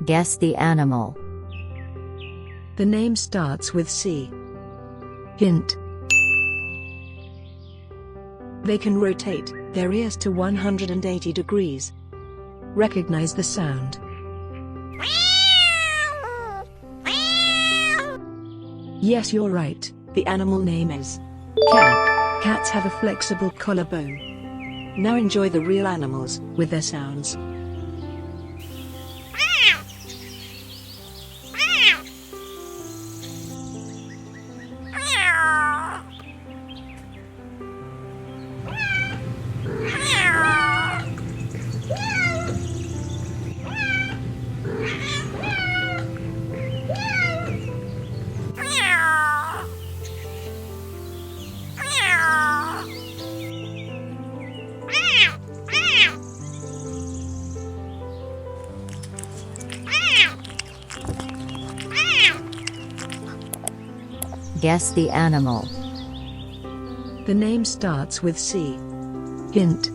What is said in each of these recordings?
Guess the animal. The name starts with C. Hint. They can rotate their ears to 180 degrees. Recognize the sound. Yes, you're right. The animal name is cat. Cats have a flexible collarbone. Now enjoy the real animals with their sounds. Guess the animal. The name starts with C. Hint.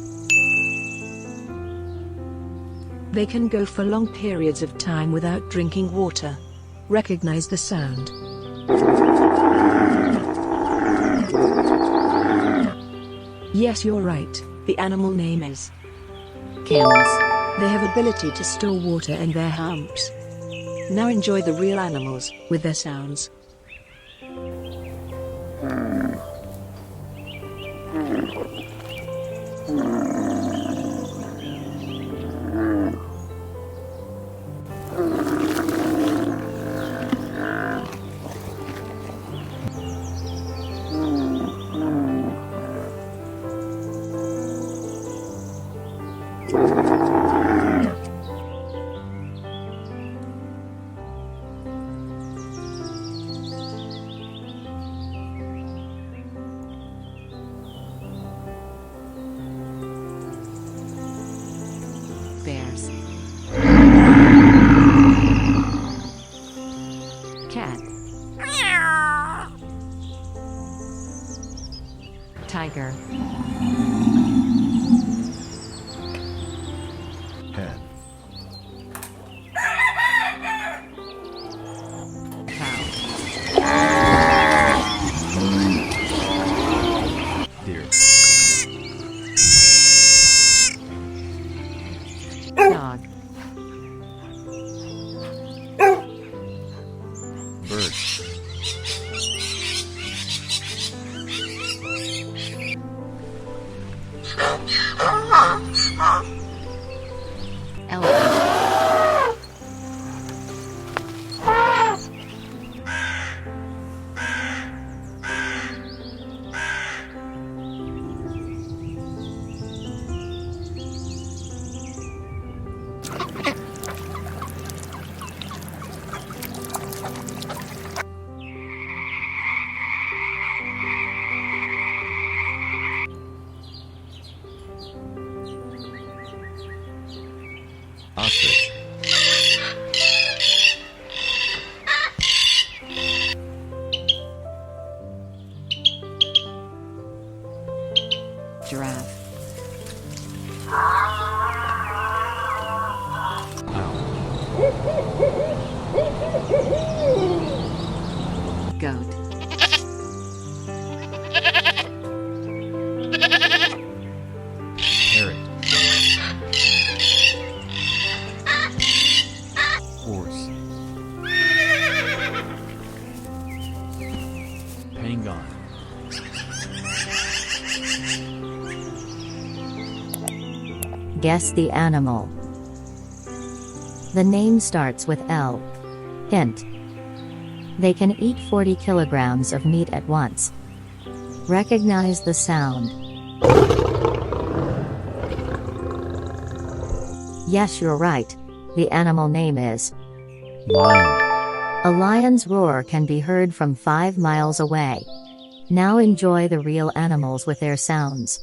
They can go for long periods of time without drinking water. Recognize the sound. Yes, you're right. The animal name is Camels. They have ability to store water in their humps. Now enjoy the real animals with their sounds. Bears. Cat. Tiger. Hen. Cow. Deer. Dog. Bird. Elephant. Ostrich. Giraffe. Owl. Goat. Parrot. Horse. Penguin. Guess the animal. The name starts with L. Hint. They can eat 40 kilograms of meat at once. Recognize the sound. Yes, you're right. The animal name is Lion. a lion's roar can be heard from 5 miles away. Now enjoy the real animals with their sounds.